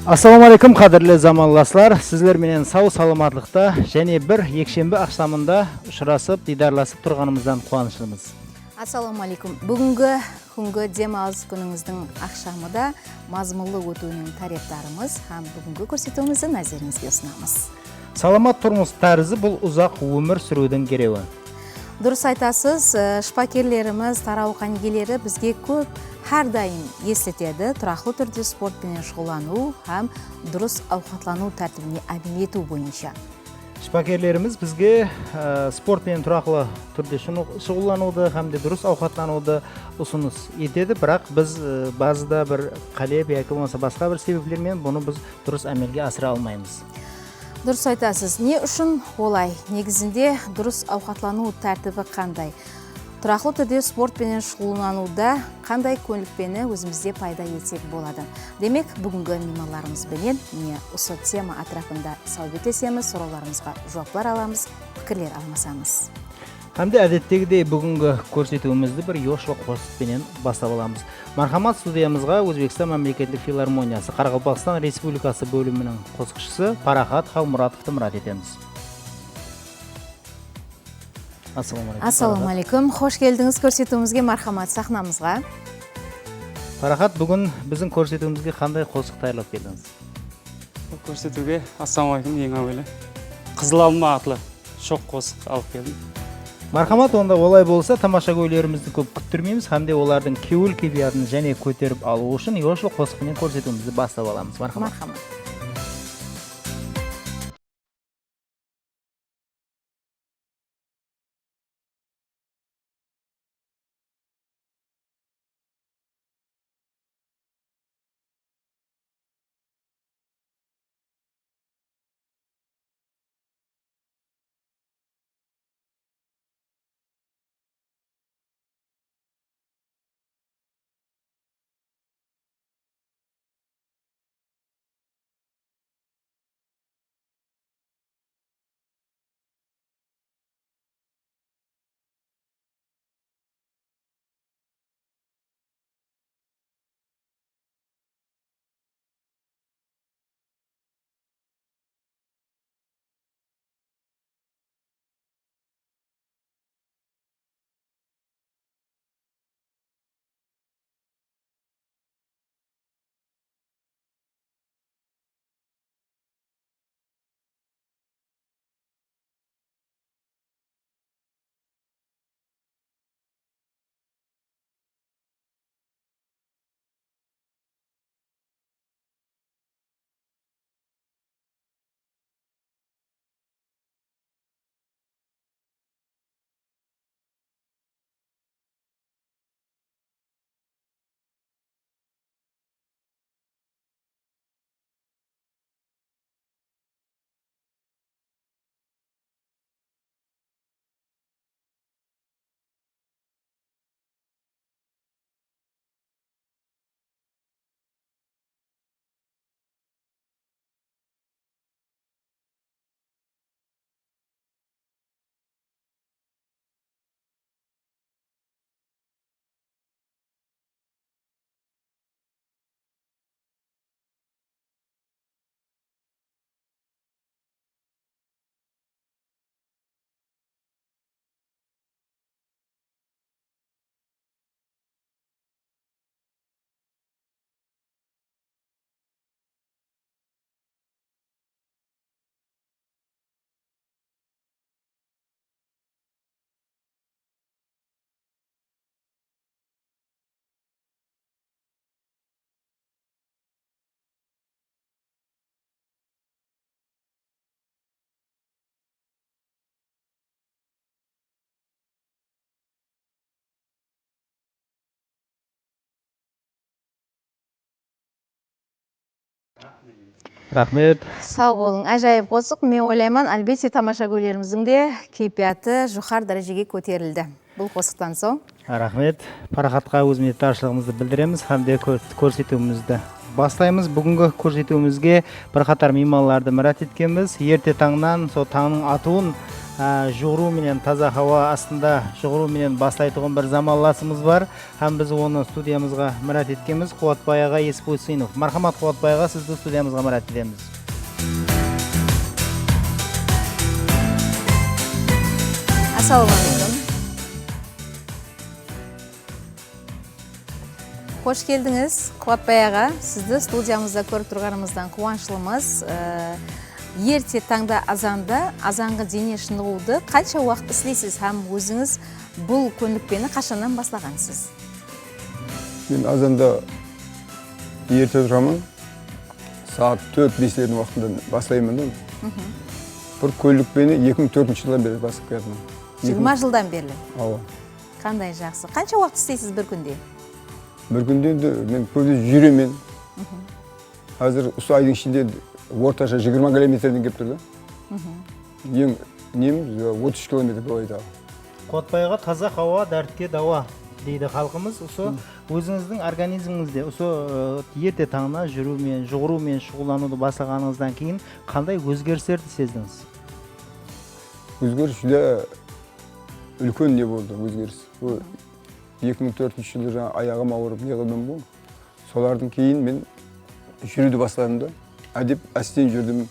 Assalamu alaikum qadrli zamonlaslar. Sizlar менен сау саламатлыкта және bir екшембі акшамында ұшырасып, дидарласып тұрғанымыздан қуаныштымыз. Ассаламу алейкум. Бүгінгі күнгі демалыс күніңіздің ақшамыда мазмұнлы өтуінің тарептарымыз һәм бүгінгі көрсетуімізді назарыңызға ұсынамыз. Саламат тұрмыс тәрізі бұл ұзақ өмір сүрудің кереуі. Дұрыс айтасыз, шпакерлеріміз, тарауқанегелері бізге көп әрдайым естетеді тұрақты түрде спортпен шұғылану һәм дұрыс ауқатлану тәртібіне әмел ету бойынша. Шпакерлерimiz бізге спортпен тұрақлы түрде шұғылануды һәм де дұрыс ауқатлануды ұсыныс етеді, бірақ біз базыда бір қалеп яки болмаса басқа бір себептермен бұны біз дұрыс әмелге асыра алмаймыз. Дұрыс айтасыз. Не үшін олай? Негізінде дұрыс ауқатлану тәртібі қандай? Тұрақты түрде спортпен шұғылануда қандай көңілпені өзімізде пайда етсек болады? Демек, бүгінгі меймандарымызбенен міне осы тема атрапында сәлбеттесеміз, сұрауларымызға жауаптар аламыз, пікірлер алмасамыз. Hamda әдеттегідей бүгінгі көрсетуімізді бір yoshliq qo'shiqпенен бастап аламыз. Marhamat studiyamizga O'zbekiston Mamlakatlik Filarmoniyasi Qoraqalpog'iston Respublikasi bo'limining qo'shiqchisi Paraxat Xalmuratovni murod etamiz. Assalomu alaykum. Xo'sh keldingiz көрсетуімізге, marhamat sahnamizga. Paraxat, bugun bizning көрсетуімізге qanday qo'shiq tayyorlab keldingiz? Көрсетуге assalomu alaykum ең әуелі. Қызыл алма атлы шоқ qo'shiq алып келдім. Marhamat, onda olay болса, тамашагөйлерімізді көп күттірмейміз, hamda олардың көңіл күйін және көтеріп алу үшін yoshliq qo'shiqпен көрсетуімізді бастап аламыз. Marhamat. Рахмет. Сау болың. Әжайып қосық. Мен ойлаймын, әлбетте тамашагөйлеріміздің де кейпияты жоғары дәрежеге көтерілді. Бұл қосықтан соң. Рахмет. Парахатқа өз minnettarchiligimizni bildiramiz hamda көрсетуімізді бастаймыз. Бүгінгі көрсетуімізге бірқатар мейманларды мұрат еткенбіз. Ерте таңнан сол таңның атуын жүгірүү менен таза хаба астында жүгірүү менен баштайтын bir заманласыбыз бар. Һәм biz оны студиямызга мурат эткенбиз. Кубатбай ага Есбойсынов. Мархамат Кубатбай ага, сизди студиямызга мурат этебиз. Assalomu alaykum. Hoş geldiniz Kuvvatbay ağa. Sizді студиямызда көріп тұрғанымыздан қуаныштымыз. Ерте таңда азанғы дене шынығуды қанша уақыт істейсіз һәм өзіңіз бұл көндікпені қашаннан бастағансыз? Мен азанда ерте тұрамын. Saat 4-5 уақытында бастаймын. Бір көйлікпені 2004 жылдан бері басып келдім. 20 жылдан бері. Ава. Қандай жақсы. Қанша уақыт істейсіз бір күнде? Bir günde мен көбіне жүремін. Қазір осы айдың ішінде орташа 20 километрден кеп тұр да. Ең неміз 33 километр болады. Кубатбайға таза хауа, дәртке дауа дейді халқымыз. Осы өзіңіздің организміңізде осы ерте таңнан жүрумен, жүгірумен шұғылдануды бастағаныңыздан кейін қандай өзгерістерді сездіңіз? Өзгеріс жүде үлкен не болды өзгеріс. 2004 жылы жаңа аяғым ауырып неғылдым бұл. Солардың кейін мен жүруді бастадым да. Әдеп әстен жүрдім.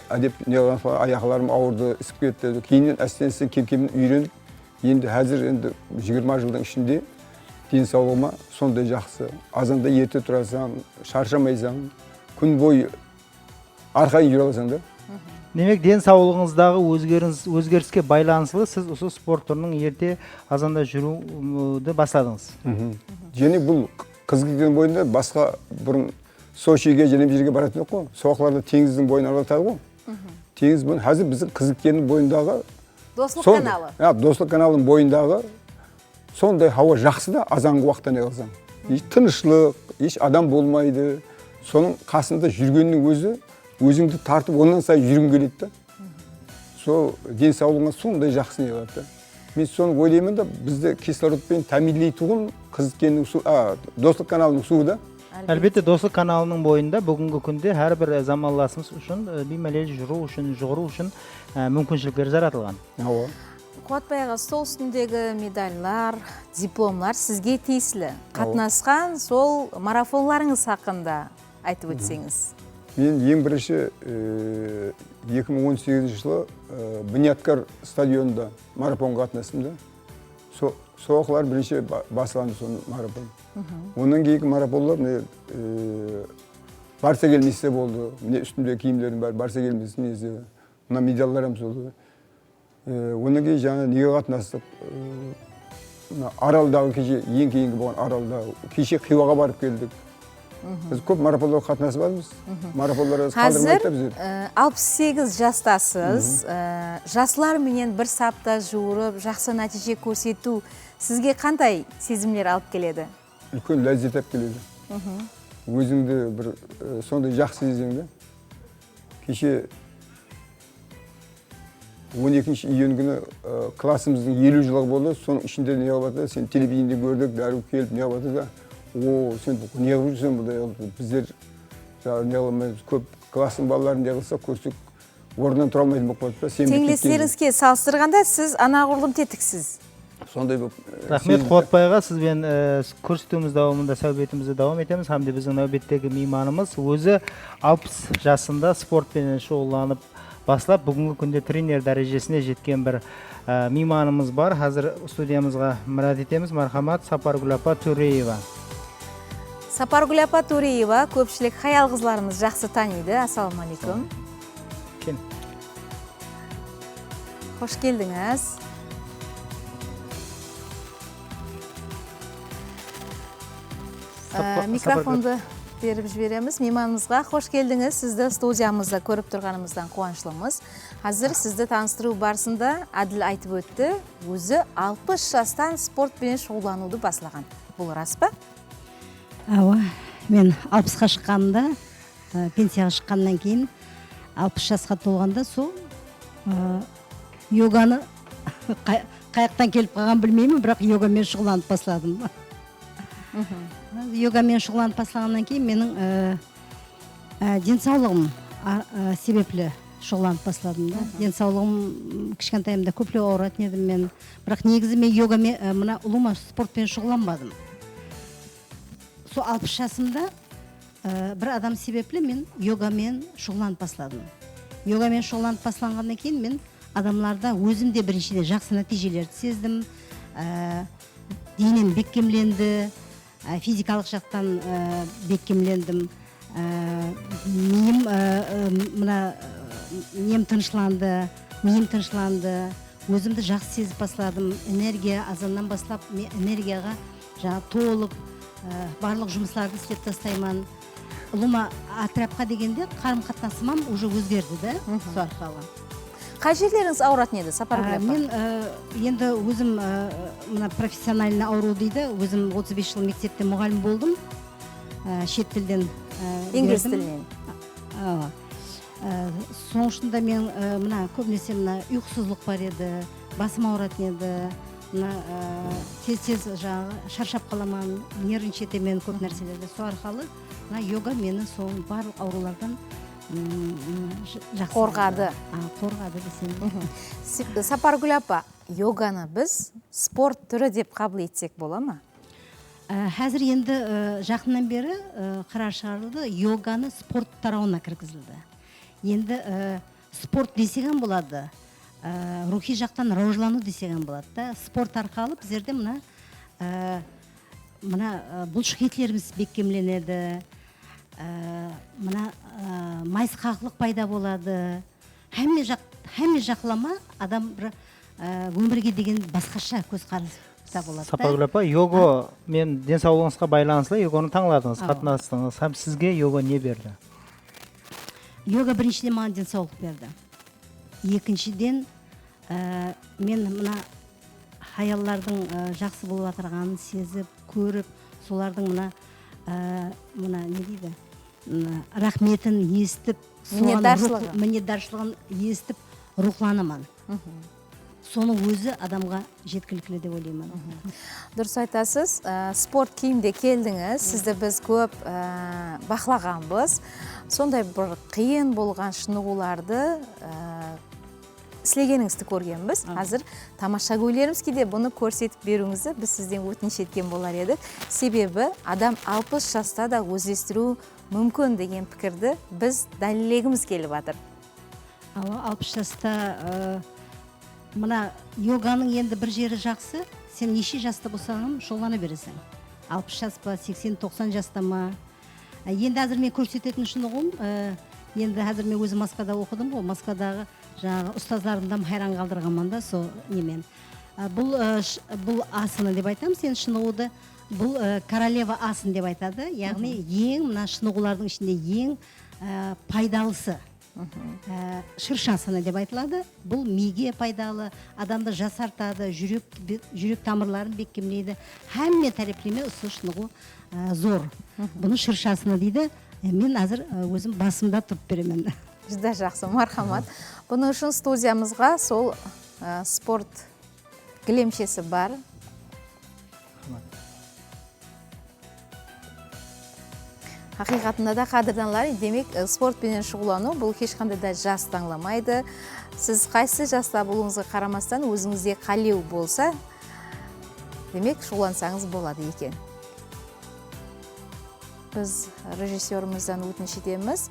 Әдеп неғылдан соң аяқларым ауырды, ісіп кетті. Кейіннен әстен кем-кемін үйреніп, енді әзір 20 жылдың ішінде денсаулығыма сондай жақсы. Азанда ерте тұрасаң, шаршамайсаң, күн бойы арқайын жүре аласаң да. Демек, денсаулығыңыздағы өзгеріске байланысты сіз осы спорт түрінің ерте азанда жүруді бастадыңыз. Және бұл қыз келген бойында басқа бұрын Сочиге және бір жерге баратын жоқ қой. Соқларда теңіздің бойын аралатады ғой. Теңіз бойын қазір біздің қыз келген бойындағы Достық каналы. Достық каналының бойындағы сондай хауа жақсы да азанғы уақытта не қылсаң. Еш тыныштық, еш адам болмайды. Соның қасында жүргеннің өзі өзіңді тартып, ондан сайын жүргің келеді да. Сол денсаулығыңа сондай жақсы не қылады. Мен соны ойлаймын да, бізді кислородпен тәминлейтұғын қыз келгеннің су, достық каналының суы да. Әлбетте, достық каналының бойында бүгінгі күнде әрбір заманласымыз үшін беймәлел жүру үшін, жүгіру үшін мүмкіншіліктер жаратылған. Кубатбай аға, стол үстіндегі медальлар, дипломлар сізге тиесілі. Қатынасқан сол марафонларыңыз хақында айтып өтсеңіз. Мен ең бірінші 2018 жылы Бұнияткар стадионында марафонға қатынастым да. Соғылар бірінші басыланды соны марафон. Онан кейінгі марафонлар барса келмесе болды. Міне үстімде киімдерім бар, барса келмесе несі. Мына медалларым солды. Онан кейін жаңа неге қатынастық. Аралдағы кеше, ең кейінгі болған аралдағы. Кеше Хиуаға барып келдік. Біз көп марафонларға қатынасып бармыз. Марафонларға қалдырмайды да біздер. 68 жастасыз. Жасылар менен бір сапта жүгіріп, жақсы нәтиже көрсету сізге қандай сезімдер алып келеді? Үлкен ләззат алып келеді. Өзіңді бір сондай жақсы сезімді. Кеше 12 июнь күні классымыздың 50 жылығы болды. Соның ішінде не қылады? Сен телевидениеде көрдік, дәру келіп не қылады да. Сен не қылып жүрсен бұндай біздер не қылмаймыз. Көп классын балаларын не қылса көрсек орнынан тұра алмайтын болып қалады. Теңдестеріңізге салыстырғанда сіз анағұрлым тетіксіз. Сондай болып. Рахмет Кубатбай аға, сізбен көрсетуіміз давамында сәубетімізді давам етеміз. Hamda біздің нәубеттегі мейманымыз өзі 60 жасында спортпен шұғылданып бастап, бүгінгі күнде тренер дәрежесіне жеткен бір мейманымыз бар. Қазір студиямызға мұрат етеміз. Мархамат, Сапаргүл апа Төреева. Сапаргүл апа Төреева көпшілік хаял қызларымыз жақсы таниды. Ассаламу алейкум. Қош келдіңіз. Микрофонды беріп жібереміз. Мейманымызға қош келдіңіз. Сізді студиямызда көріп тұрғанымыздан қуаныштымыз. Қазір сізді таныстыру барысында Әділ айтып өтті. Өзі 60 жастан спортпен шұғылдануды басылаған. Бұл рас па? Ава, мен 60-ға шыққанда, пенсияға шыққаннан кейін 60 жасқа толғанда сол йоганы қаяқтан келіп қалған білмеймін, бірақ йогамен шұғыланып басладым. Йогамен шұғыланып басылғаннан кейін менің денсаулығым себеплі шұғыланып бастадым да. Денсаулығым кішкентайымда көптеп ауыратын едім мен. Бірақ негізі мен йогамен, мына ұлыма спортпен шұғыланбадым. Сол 60 жасымда бір адам себеплі мен йогамен шұғыланып бастадым. Йогамен шұғыланып бастағаннан кейін мен адамларда өзімде біріншіден жақсы нәтижелерді сездім. Денем бекемленді, физикалық жақтан бекемлендім. Миым нем тынышланды, миым тынышланды. Өзімді жақсы сезіп бастадым. Энергия азаннан бастап энергияға жаңа толып, барлық жұмыстарды істеп тастаймын. Ұлыма отрядқа дегенде қарым-қатынасым уже өзгерді да, сол арқылы. Қай жерлеріңіз ауыратын еді, Сапаргүл апа? Мен енді өзім мына профессиональный ауру дейді. Өзім 35 жыл мектепте мұғалім болдым. Шет тілден Инглиз тілінен. Соң үшінде мен мына көбінесе мына ұйқысыздық бар еді, басым ауыратын еді. Тез шаршап қаламын, нервничатемін көп нәрселерді. Сол арқылы йога мені сол барлық аурулардан қорғады. Қорғады десем. Сапаргүл апа, йоганы біз спорт түрі деп қабыл етсек бола ма? Қазір енді жақыннан бері қарар шығарылды, йоганы спорт тарауына кіргізілді. Енді спорт десеген болады, рухи жақтан раужлану десеген болады. Спорт арқалы біздерде мына бұлшық етлеріміз бекемленеді, мына майысқақлық пайда болады. Әмме жақлама адам бір өмірге деген басқаша көзқараста болады. Сапаргүл апа, йога мен денсаулығыңызға байланысты йоганы таңладыңыз, қатынастыңыз. Һәм сізге йога не берді? Йога біріншіден маған денсаулық берді. Екіншіден мен мына хаяллардың жақсы болып жатырғанын сезіп, көріп, солардың мына не дейді? Рахметін естіп, мінедаршылығын естіп, рухланамын. Соның өзі адамға жеткілікті деп ойлаймын. Дұрыс айтасыз, спорт киімде келдіңіз, сізді біз көп бақылағанбыз. Сондай бір қиын болған шынығуларды сілегеніңізді көргенбіз. Қазір тамаша көйлеріміз кейде бұны көрсетіп беруіңізді біз сізден өтініш еткен болар едік. Себебі адам 60 жаста да өзгертіру мүмкін деген пікірді біз дәлелегіміз келіп жатыр. 60 жаста мына йоганың енді бір жері жақсы, сен неше жаста болсаң шұғылана бересің. 60 жас па, 80-90 жаста ма. Енді әзір мен көрсететін шынығым, енді әзір мен өзі Москвада оқыдым ғой, Москвадағы жаңағы ұстаздарымдан хайран қалдырғанмын да сол немен. Бұл асыны деп айтамын, сен шынығуды, бұл королева асын деп айтады. Яғни ең мына шынығулардың ішінде ең пайдалысы. Шыршасыны деп айтылады. Бұл миге пайдалы, адамды жасартады, жүрек тамырларын бекемлейді. Әмме тәріплеме ұсы шынығу зор. Бұны шыршасыны дейді. Мен әзір өзім басымда тұрып беремін. Жүзді жақсы, мархамат. Бұны үшін студиямызға сол спорт кілемшесі бар. Хақиқатында да қадырданлар, демек спортпенен шұғылану бұл ешқандай да жас таңламайды. Сіз қайсы жаста болуыңызға қарамастан өзіңізде қалеу болса, демек шұғылансаңыз болады екен. Біз режиссерімізден өтініш етеміз.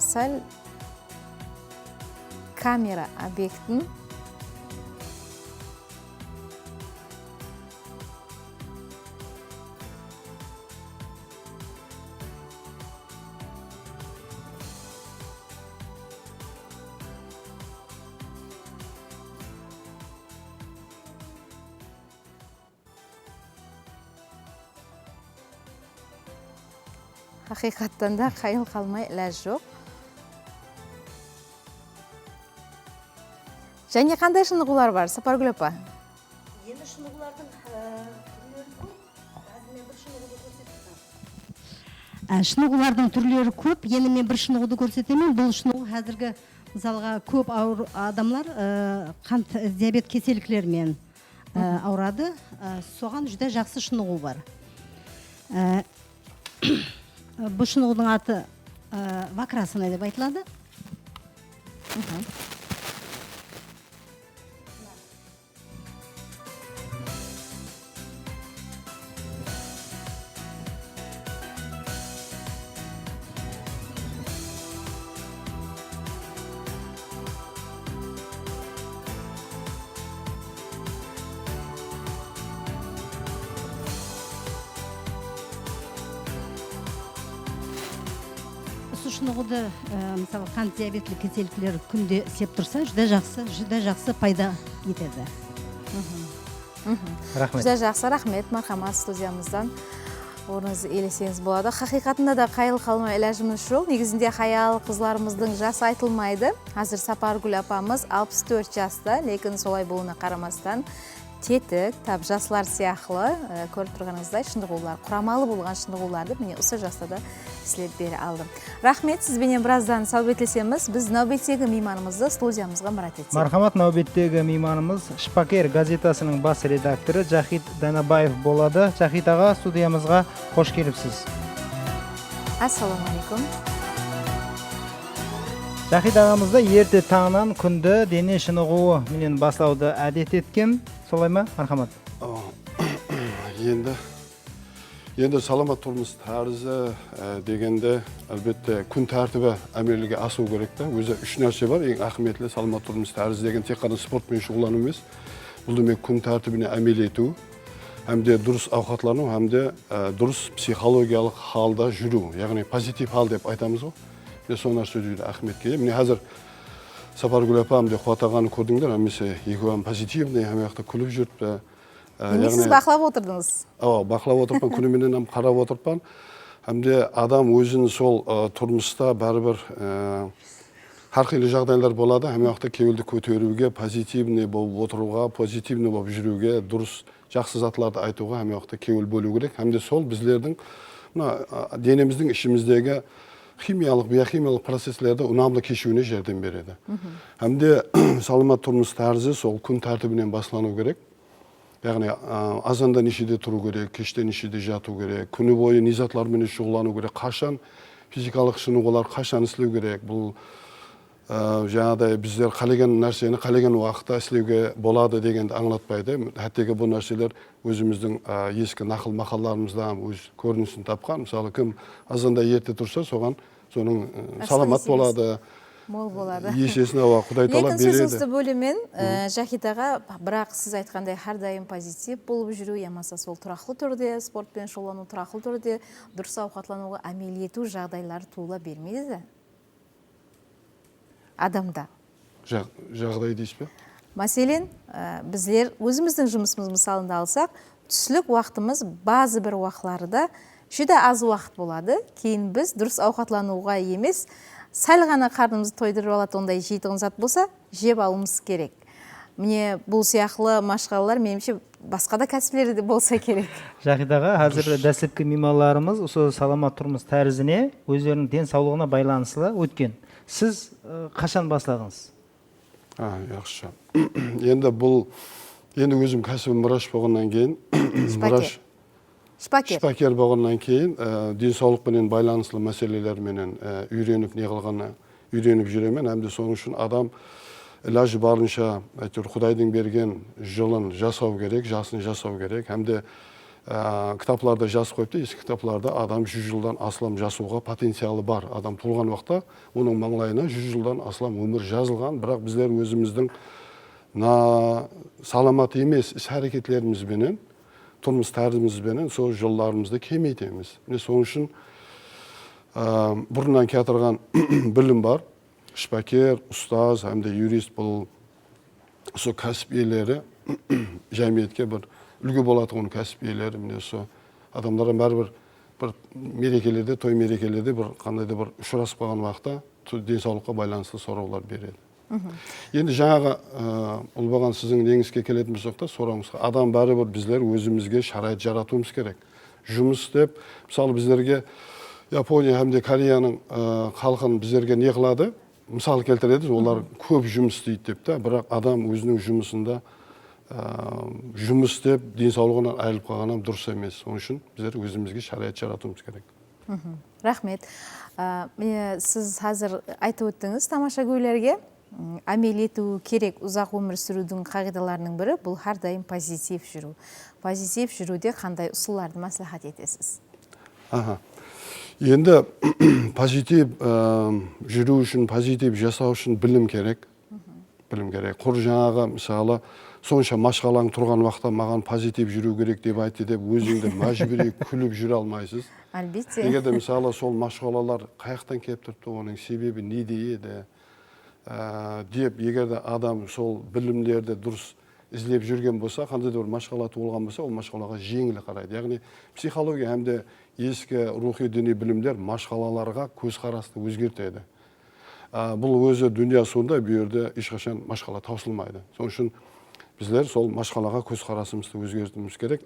Сәл камера объектін Хақиқаттан да қайыл қалмай ләз жоқ. Және қандай шынығулар бар, Сапаргүл апа? Енді шынығулардың түрлері көп. Әзір мен бір шынығуды көрсетемін. Шынығулардың түрлері көп. Енді мен бір шынығуды көрсетемін. Бұл шынығу қазіргі мысалға көп ауыр адамлар қант диабет кеселіктерімен ауырады. Соған жүдә жақсы шынығу бар. Бұл шынығудың аты вакрасана деп айтылады. Шынығуды мысалы қант диабетлік кетеліктер күнде істеп тұрса жүдә жақсы пайда етеді. Рахмет. Жүдә жақсы, рахмет. Мархамат, студиямыздан орныңыз елесеңіз болады. Хақиқатында да қайыл қалмай иләжіміз жоқ. Негізінде хаял қызларымыздың жасы айтылмайды. Қазір Сапаргүл апамыз 64 жаста, лекін солай болуына қарамастан тетік, тап жаслар сияқлы көріп тұрғаныңыздай шындығулар, құрамалы болған шындығуларды міне осы жаста да сілеп бері алдым. Рахмет, сізбенен біраздан сәубетлесеміз, біз нәубеттегі мейманымызды студиямызға мұрат етсек. Мархамат, нәубеттегі мейманымыз Шпакер газетасының бас редакторы Жахид Данабаев болады. Жахид аға, студиямызға қош келіпсіз. Ассаламу алейкум. Жахид ағамызда ерте таңнан күнді дене шынығуы менен бастауды әдет еткен, солай ма? Мархамат. Енді саламат тұрмыс тәрізі дегенде әлбетте күн тәртібі әмеліге асу керек та. Өзі үш нәрсе бар. Ең ақыметлі саламат тұрмыс тәрізі деген тек қана спортпен шұғылану емес. Бұл демек күн тәртібіне әмел ету, әмде дұрыс ауқатлану, әмде дұрыс психологиялық халда жүру, яғни позитив хал деп айтамыз ғой. Сол нәрсе өте ақыметке. Міне қазір Сапаргүл апам деп қуаттағанын көрдіңдер, әмесе екеуі позитивный, әмеяқта күліп жүріп. Сіз бақылап отырдыңыз? Бақылап отырпан, күніменен қарап отырпан. Әмде адам өзін сол тұрмыста бәрібір әрқилы жағдайлар болады. Әмеяқта кеуілді көтеруге, позитивный болып отыруға, позитивный болып жүруге, дұрыс жақсы затларды айтуға әмеяқта кеуіл бөлу керек. Әмде сол біздердің денеміздің ішіміздегі химиялық, биохимиялық процесслерді ұнамды кешуіне жәрдем береді. Әмде саламат тұрмыс тәрізі сол күн тәртібінен баслану керек. Яғни азанда нешеде тұру керек, кеште нешеде жату керек, күні бойы низатлармен шұғылану керек, қашан физикалық шынығулар қашан істеу керек. Бұл жаңағыдай біздер қалеген нәрсені қалеген уақытта істеуге болады дегенді аңлатпайды. Әттегі бұл нәрселер өзіміздің ескі нақыл мақалларымыздан өз көрінісін тапқан. Мысалы, кім азанда ерте тұрса, соған соның саламат болады. Мол болады. Есесіне Құдай Тағала береді. Лекін сөзіңізді бөлімен Жахид аға, бірақ сіз айтқандай әрдайым позитив болып жүру, ямаса сол тұрақлы түрде, спортпен шұғылану тұрақлы түрде, дұрыс ауқатлануға әмел ету жағдайлары туыла бермейді. Адамда. Жағдай дейсіз бе? Мәселен, біздер өзіміздің жұмысымыз мысалында алсақ, түслік уақытымыз базы бір уақытларда жүдә аз уақыт болады. Кейін біз дұрыс ауқатлануға емес, сәл ғана қарнымызды тойдырып алады, ондай жейтін зат болса, жеп алуымыз керек. Міне бұл сияқлы машғалалар меніңше басқа да кәсіптері болса керек. Жахид аға, қазір дәстүрлі меймандарымыз осы саламат тұрмыс тәрізіне өздерінің денсаулығына байланысты өткен. Сіз қашан бастадыңыз? Яқшы. Енді өзім кәсібім мұраш болғаннан кейін, Шпакер болғаннан кейін, денсаулықпенен байланысты мәселелерменен үйреніп жүремен. Әмде соның үшін адам илажы барынша Құдайдың берген жылын жасау керек, жасын жасау керек. Әмде кітапларда жас қойыпты, ескі кітапларда адам 100 жылдан аслам жасуға потенциалы бар. Адам туылған уақытта оның маңлайына 100 жылдан аслам өмір жазылған, бірақ біздер өзіміздің саламат емес іс-әрекетлерімізбенен, тұрмыс тәрізімізбенен сол жылдарымызды кемейтеміз. Соның үшін бұрыннан кетірген білім бар. Шпакер, ұстаз, әмде юрист бұл сол кәсіп иелері жәмиетке бір үлгі болатын кәсіп иелері. Адамдарға бәрібір бір мерекелерде, той мерекелерде бір қандайда бір ұшырасып қалған уақытта денсаулыққа байланысты сұраулар береді. Енді жаңағы ұлбаған сіздің неңізге келетін болсақ, сұрауымызға адам бәрібір біздер өзімізге шарайт жаратуымыз керек. Жұмыс деп, мысалы біздерге Япония әмде Кореяның халқын біздерге не қылады? Мысал келтіреді, олар көп жұмыс істейді деп, бірақ адам өзінің жұмысында жұмыс деп денсаулығынан айырылып қалғаны дұрыс емес. Оның үшін біздер өзімізге шарайт жаратуымыз керек. Рахмет. Сіз қазір айтып өттіңіз тамаша көйлерге. амел ету керек ұзақ өмір сүрудің қағидаларының бірі бұл әрдайым позитив жүру. Позитив жүруде қандай ұсыныстарды маслихат етесіз? Енді позитив жүру үшін, позитив жасау үшін білім керек. Білім керек. Құр жаңағы мысалы сонша машқалаң тұрған уақытта маған позитив жүру керек деп айтты деп өзіңді мәжбүри күліп жүре алмайсыз. Әлбетте. Егер де мысалы сол машқалалар қаяқтан келіп тұрды, оның себебі неде еді деп егер де адам сол білімдерді дұрыс іздеп жүрген болса, қандай да бір машқала туылған болса, ол машқалаға жеңіл қарайды. Яғни психология әмде ескі рухи діни білімдер машқалаларға көзқарасты өзгертеді. Бұл өзі дүния сонда бұл жерде ешқашан машқала таусылмайды. Сол үшін біздер сол машқалаға көзқарасымызды өзгертуіміз керек.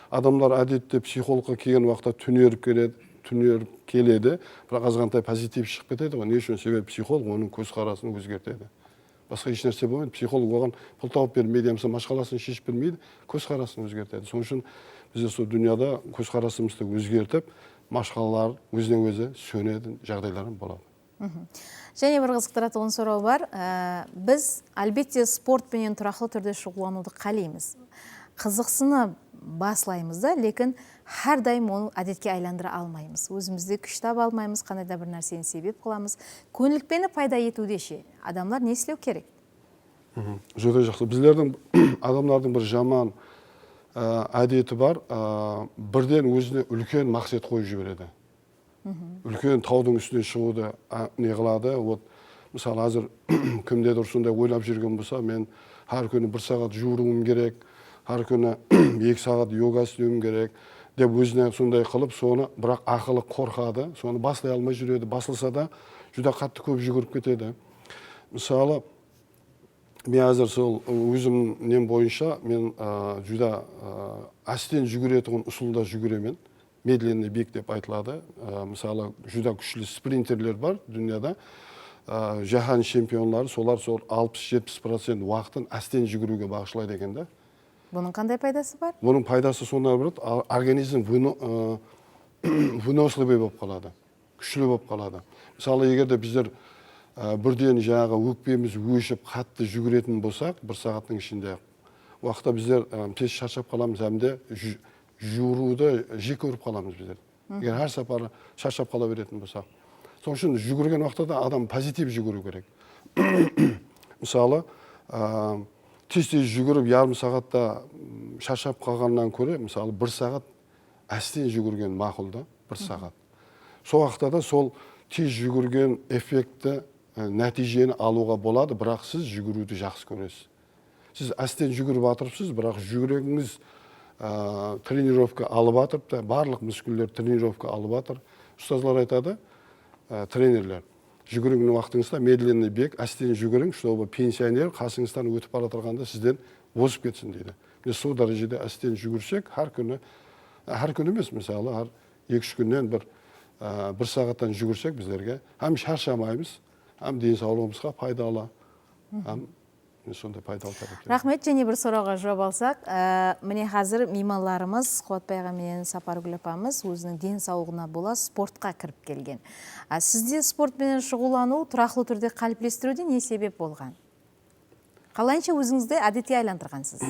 Адамдар әдетте психологқа келген уақытта түнеріп келеді, бірақ азғантай позитив шығып кетеді ғой. Не үшін? Себебі психолог оның көзқарасын өзгертеді. Басқа еш нәрсе болмайды. Психолог оған пұл тауып бермейді, немесе машқаласын шешіп бермейді, көзқарасын өзгертеді. Сол үшін бізде сол дүнияда көзқарасымызды өзгертіп, машқалалар өзінен өзі сөнетін жағдайлар болады. Және бір қызықтыратын сұрау бар. Біз әлбетте спортпенен тұрақты түрде шұғылдануды қалаймыз. Қызықсыны басылаймыз да, лекін әрдайым оны әдетке айландыра алмаймыз. Өзімізде күш таба алмаймыз, қандай да бір нәрсені себеп қыламыз. Көңілікпені пайда етуде ше, адамлар не істеу керек? Өте жақсы. Біздердің адамдардың бір жаман әдеті бар, бірден өзіне үлкен мақсат қойып жібереді. Үлкен таудың үстіне шығуды не қылады. Мысалы, қазір кімде дұрыс сондай ойлап жүрген болса, мен әр күні 1 сағат жүгіруім керек, әр күні 2 сағат йога істеуім керек деп өзіне сондай қылып, соны бірақ ақылы қорқады, соны бастай алмай жүреді. Басылса да жүдә қатты көп жүгіріп кетеді. Мысалы, мен қазір сол өзім нем бойынша мен жүдә әстен жүгіретұғын ұсылда жүгіремен. Медленный бег деп айтылады. Мысалы, жүдә күшлі спринтерлер бар дүнияда. Жаһан чемпионлары, солар 60-70% уақытын әстен жүгіруге бағышлайды екен да. Бұның қандай пайдасы бар? Бұның пайдасы сонда бірді, организм выносливый болып қалады, күшлі болып қалады. Мысалы, егер де біздер бірден жаңағы өкпеміз өшіп қатты жүгіретін болсақ, 1 сағаттың ішінде уақытта біздер тез шаршап қаламыз, әмде жүгіруді жек көріп қаламыз біздер. Егер әр сапары шаршап қала беретін болсақ. Сол үшін жүгірген уақытта да адам позитив жүгіру керек. Мысалы, тез-тез жүгіріп ярым сағатта шаршап қалғаннан көре, мысалы 1 сағат әстен жүгірген мақұл да, 1 сағат. Сол уақытта да сол тез жүгірген эффектті нәтижені алуға болады, бірақ сіз жүгіруді жақсы көресіз. Сіз әстен жүгіріп атырыпсыз, бірақ жүрегіңіз тренировка алып атырып та, барлық мүскілдер тренировка алып атыр. Ұстазлар айтады, тренерлер, жүгірген уақытыңызда медленный бег, әстен жүгірің, чтобы пенсионер қасыңыздан өтіп бара тұрғанда сізден озып кетсін дейді. Сол дәрежеде әстен жүгірсек, әр күні емес, мысалы, әр 2-3 күннен 1 сағаттан жүгірсек біздерге, әм шаршамаймыз, әм денсаулығымызға пайдалы, әм сондай пайдалы тарап. Рахмет, және бір сұрауға жауап алсақ, міне қазір меймандарымыз Қуатбай аға мен Сапаргүл апамыз өзінің денсаулығына бола спортқа кіріп келген. Сізде спортпен шұғылдану тұрақты түрде қалыптастыруде не себеп болған? Қалайынша өзіңізді әдетке айландырғансыз?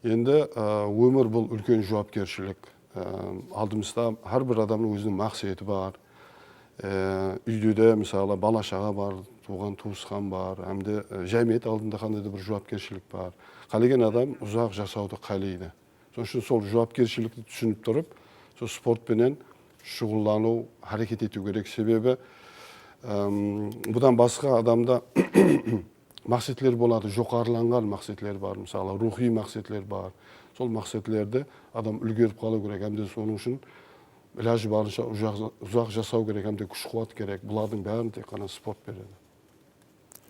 Енді өмір бұл үлкен жауапкершілік. Алдымызда әр бір адамның өзінің мақсаты бар. Үйде мысалы бала шаға бар, туған туысқан бар, әмде жәмиет алдында қандай да бір жауапкершілік бар. Қалеген адам ұзақ жасауды қалайды. Сол үшін сол жауапкершілікті түсініп тұрып, сол спортпенен шұғылдану, әрекет ету керек. Себебі бұдан басқа адамда мақсатлер болады, жоғарыланған мақсатлер бар, мысалы рухи мақсатлер бар. Сол мақсатлерді адам үлгеріп қалу керек. Әмде соның үшін ілажы барынша ұзақ жасау керек, әмде күш қуат керек. Бұлардың бәрін тек қана спорт береді.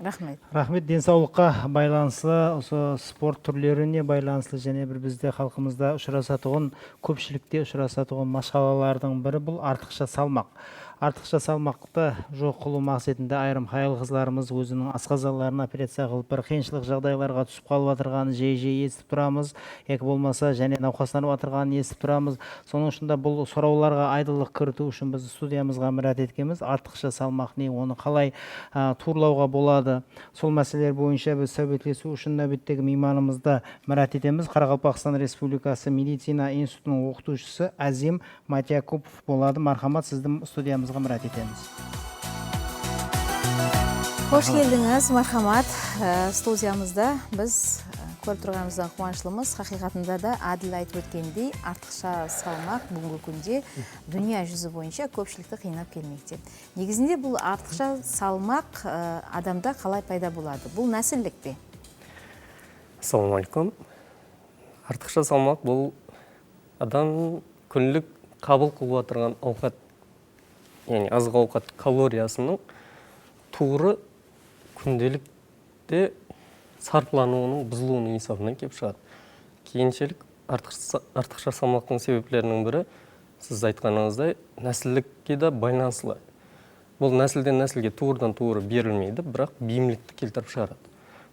Рахмет. Рахмет, денсаулыққа байланысты, осы спорт түрлеріне байланысты және бір бізде халқымызда ұшырасатығын, көпшілікте ұшырасатығын машғалалардың бірі бұл артықша салмақ. артықша салмақты жоқ қылу мақсатында айрым хаял қызларымыз өзінің асқазанларын операция қылып бір қиыншылық жағдайларға түсіп қалып жатырғанын жиі естіп тұрамыз. Яки болмаса және науқастанып жатырғанын естіп тұрамыз. Соның үшінде бұл сұрауларға айдылық кірту үшін біз студиямызға мұрат еткенбіз. Артықша салмақ не, оны қалай турлауға болады. Сол мәселелер бойынша біз сөйлесу үшін нәубеттегі мейманымызды мұрат етеміз. Қарақалпақстан Республикасы медицина институтының оқытушысы Азим Матякупов болады. Мархамат, сізді студиямызға мұрат етеміз. Қош келдіңіз, мархамат. Студиямызда біз көріп тұрғанымыздан қуаныштымыз. Хақиқатында да Адил айтып өткендей, артықша салмақ бүгінгі күнде дүния жүзі бойынша көпшілікті қинап келмекте. Негізінде бұл артықша салмақ адамда қалай пайда болады? Бұл нәсілдік пе? Ассалаумалейкум. Артықша салмақ бұл адам күнлік қабыл қылып отырған ауқат, яғни азық ауқат калориясының туыры күнделікте сарқылануының бұзылуының есебінен келіп шығады. Кейіншелік артықша салмақтың себеплерінің бірі сіз айтқаныңыздай нәсілдікке де байланысты. Бұл нәсілден нәсілге туырдан туыры берілмейді, бірақ бейімділікті келтіріп шығарады.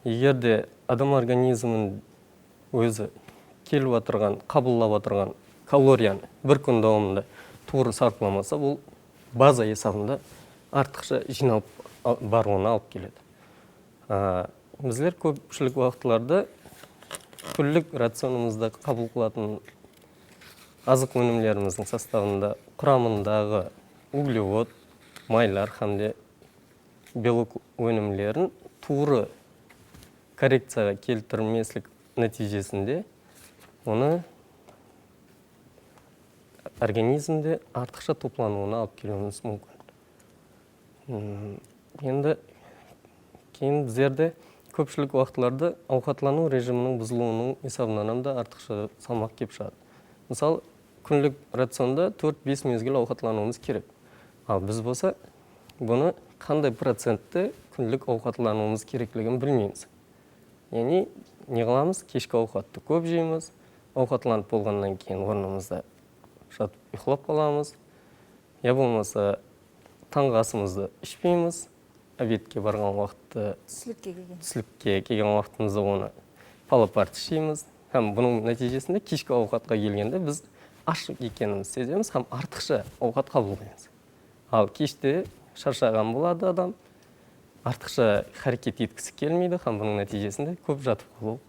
Егер де адам организмінің өзі келіп отырған, қабылдап отырған калорияны бір күн davomында туыры сарқыламаса, бұл база есебінде артықша жиналып баруына алып келеді. Біздер көпшілік уақытларда күнлік рационымызда қабыл қылатын азық өнімдеріміздің составында құрамындағы углевод, майлар hamda белок өнімдерін туыры коррекцияға келтірмеслік нәтижесінде оны организмде артықша топлануына алып келуіміз мүмкін. Енді кейін біздерде көпшілік уақытларда ауқатлану режимінің бұзылуының есебінен да артықша салмақ келіп шығады. Мысалы, күнлік рационда 4-5 мезгіл ауқатлануымыз керек. Ал біз болса, бұны қандай процентті күнлік ауқатлануымыз керектілігін білмейміз. Яғни, не қыламыз? Кешкі ауқатты көп жейміз, ауқатланып болғаннан кейін орнымызда жатып ұйықтап қаламыз. Я болмаса, таңғы асымызды ішпейміз. Обедке барған уақытты түсілікке келген уақытымызда оны палапарт ішеміз. Һәм бұның нәтижесінде кешкі ауқатқа келгенде біз ашық екенімізді сеземіз, һәм артықша ауқат қабылдаймыз. Ал кеште шаршаған болады адам, артықша харекет еткісі келмейді, һәм бұның нәтижесінде көп жатып қалу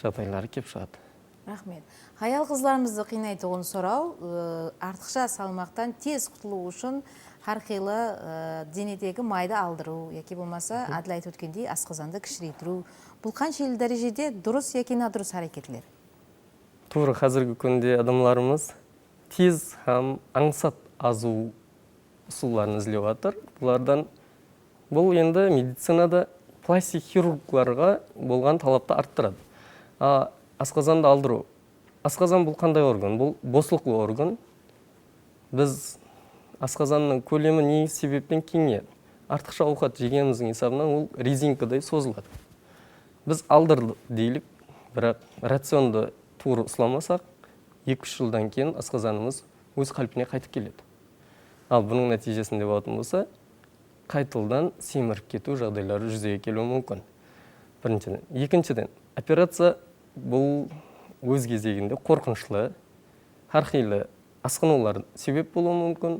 жағдайлары келіп шығады. Рахмет. Хаял қызларымызды қинайтұғын сұрау, артықша салмақтан тез құтылу үшін әрқилы денедегі майды алдыру, яки болмаса Адил айтып өткендей асқазанды кішірейтіру. Бұл қаншалықты дәрежеде дұрыс яки надұрыс әрекетлер? Тура қазіргі күнде адамларымыз тез һәм аңсап азу ұсуларын іздеп жатыр. Бұл енді медицинада пластик хирургларға болған талапты арттырады. Асқазанды алдыру. Асқазан бұл қандай орган? Бұл босылықлы орган. Біз асқазанның көлемі не себептен кеңейеді? Артықша ауқат жегеніміздің есебінен ол резинкадай созылады. Біз алдырды дейлік, бірақ рационды туыры ұсламасақ, 2-3 жылдан кейін асқазанымыз өз қалпіне қайтып келеді. Ал бұның нәтижесінде болатын болса, қайтылдан семіріп кету жағдайлары жүзеге келуі мүмкін. Біріншіден. Екіншіден, операция бұл өз кезегінде қорқынышты, әрқилы асқынулар себеп болуы мүмкін.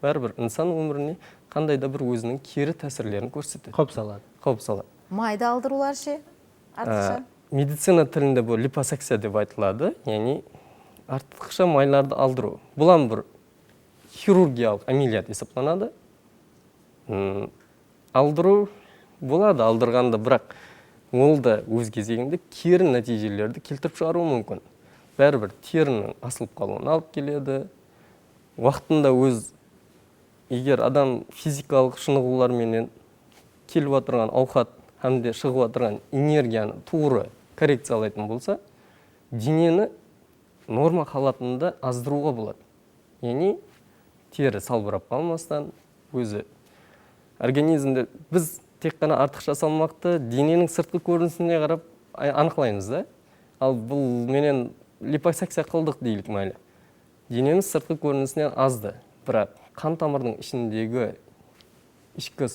Бәрібір инсан өміріне қандай да бір өзінің кері тәсірлерін көрсетеді. Қауіп салады. Майды алдырулар ше? Артықша? Медицина тілінде бұл липосакция деп айтылады, яғни артықша майларды алдыру. Бұлан бір хирургиялық әмелият есептелінеді. Алдыру болады, алдырғанда, бірақ ол да өз кезегінде кері нәтижелерді келтіріп шығаруы мүмкін. Бәрібір терінің асылып қалуына алып келеді. Уақытында егер адам физикалық шынығуларменен келіп отырған ауқат hamda шығып отырған энергияны туыры коррекциялайтын болса, денені норма халатында аздыруға болады. Яғни тері салбырап қалмастан, өзі организмде біз тек қана артықша салмақты дененің сыртқы көрінісіне қарап анықтаймыз да. Ал бұл менен липосакция қылдық дейлік мәлі. Денеміз сыртқы көрінісінен азды. бірақ қан тамырдың ішіндегі ішкі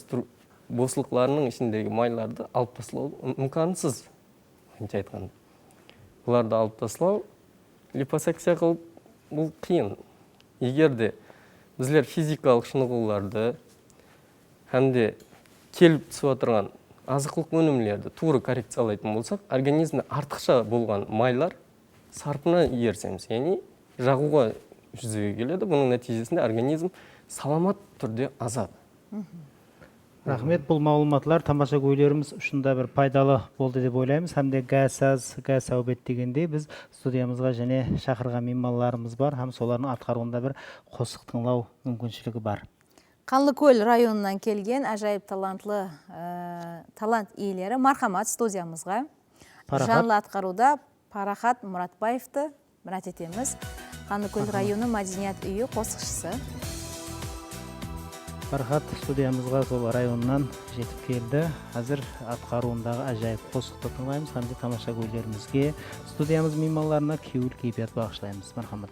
босылықларының ішіндегі майларды алып тастау мүмкінсіз. Айтқанда бұларды алып тастау липосакция қылып бұл қиын. Егер де біздер физикалық шынығуларды әмде келіп түсіп отырған азықлық өнімлерді тура коррекциялайтын болсақ, организмде артықша болған майлар сарпына ерсеміз, яғни жағуға жүзеге келеді. Бұның нәтижесінде организм саламат түрде азады. Рахмет, бұл мағлұматлар тамаша көйлеріміз үшінде бір пайдалы болды деп ойлаймыз. Әмде гәсәз, гәсәубет дегенде біз студиямызға және шақырған меймандарымыз бар, һәм солардың атқаруында бір қосық тыңлау мүмкіншілігі бар. Қанлыкөл районынан келген ажайып талантлы талант иелері мархамат студиямызға. Жанлы атқаруда Парахат Мұратбаевты мұрат етеміз. Қанлыкөл районы мәдениет үйі қосықшысы. Парахат студиямызға сол районнан жетіп келді. Қазір атқаруындағы ажайып қосықты тыңлаймыз, һәм де тамаша көйлерімізге студиямыз меймандарына кеуіл кейпият бағышлаймыз. Мархамат.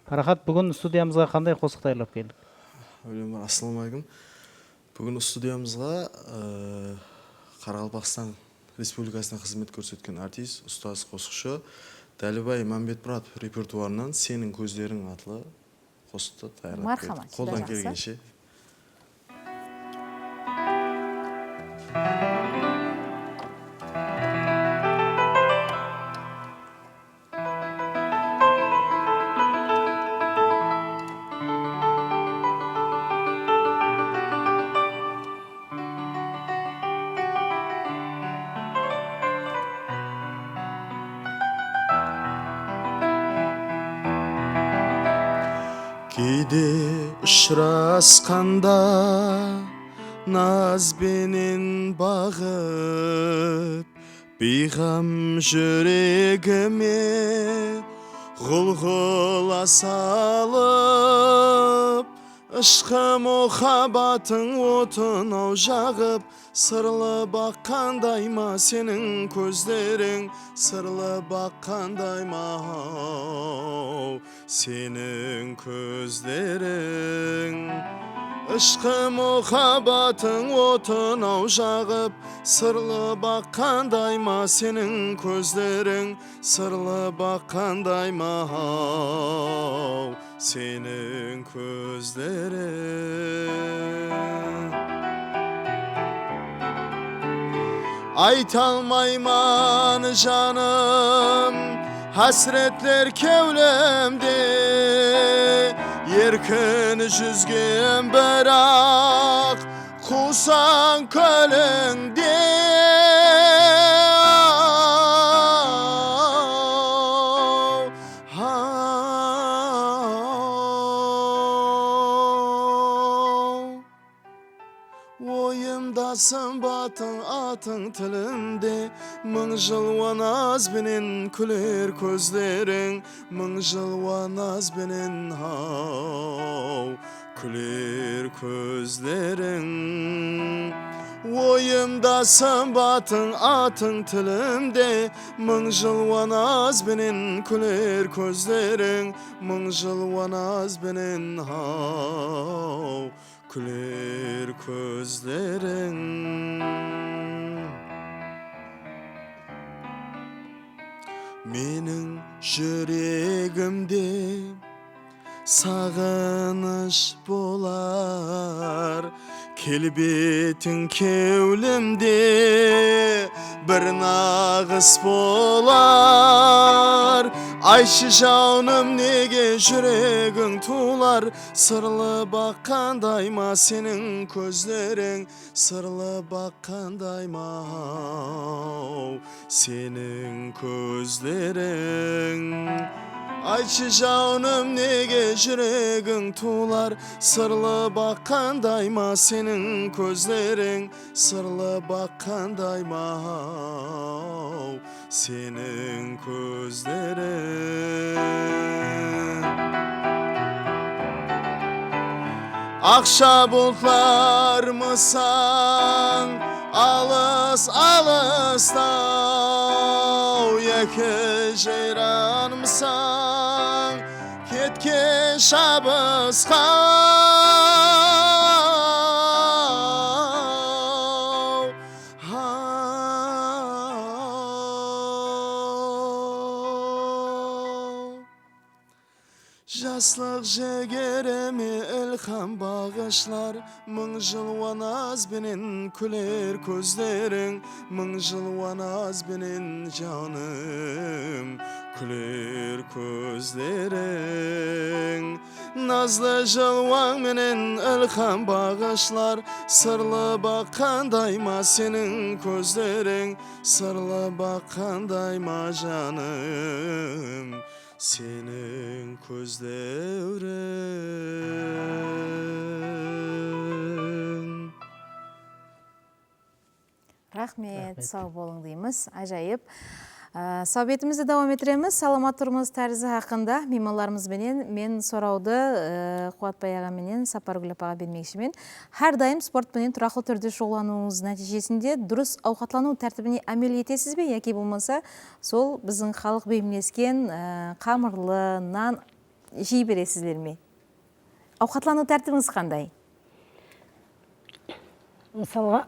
Парахат, бүгін студиямызға қандай қосық дайырлап келдік? Өлемір, ассаламағалейкум. Бүгін студиямызға Қарақалпақстан Республикасына қызмет көрсеткен артист, ұстаз қосықшы Дәлібай Мәмбетмұрат репертуарынан «Сенің көздерің» атлы қосықты дайырлап келдік. Қолдан келгенше. Кейде ұшырасқанда назбенен бағып, бейғам жүрегіме ғұл-ғұла салып, ішқы мұхаббатың отын ау жағып, сырлы баққандай ма сенің көздерің, сырлы баққандай ма сенің көздерің. Ішқы мұхаббатың отын ау жағып, сырлы баққандай ма сенің көздерің, сырлы баққандай ма сенің көздерің. Айталмайман жаным, hasretler kevlemde, еркін жүзген бірақ құсан көліңде. Ойымдасың батың атың тілімде, мың жыл назбенен күлер көздерің, мың жыл назбенен күлер көздерің. Ойымдасың батың атың тілімде, мың жыл назбенен күлер көздерің, мың жыл назбенен күлер көздерің. Менің жүрегімде сағыныш болар, келбетің кеулімде бір нағыз болар. Айшы жауным неге жүрегің тулар, сырлы баққандай ма сенің көздерің, сырлы баққандай ма сенің көздерің. Ayçı canım nege yüreğin tuğlar, sırlı bakkandayma senin gözlerin, sırlı bakkandayma senin gözlerin. Akşa bulutlar mısan, alыс алыста, екі жайранмысаң, бетке шабысқа Жаслық жегереме ілхам бағышылар, мың жыл ваназбенен күлер көздерің, мың жыл ваназбенен жаным күлер көздерің. Назлы жылваң менен ілхам бағышылар, сырлы баққандай ма сенің көздерің, сырлы баққандай ма жаным senin көздерің. Рахмет, сау болың дейміз. Ажайып. Сабетімізді давам етіреміз. Саламат тұрмыз тәрізі хақында меймандарымызбенен мен сұрауды Қуатбай аға менен Сапаргүл апаға бермекшімін. Әр дайым спортпенен тұрақты түрде шұғылануыңыз нәтижесінде дұрыс ауқатлану тәртібіне әмел етесіз бе, яки болмаса сол біздің халық бейімлескен қамырлы, нан жей бересіздер ме? Ауқатлану тәртібіңіз қандай? Мысалға,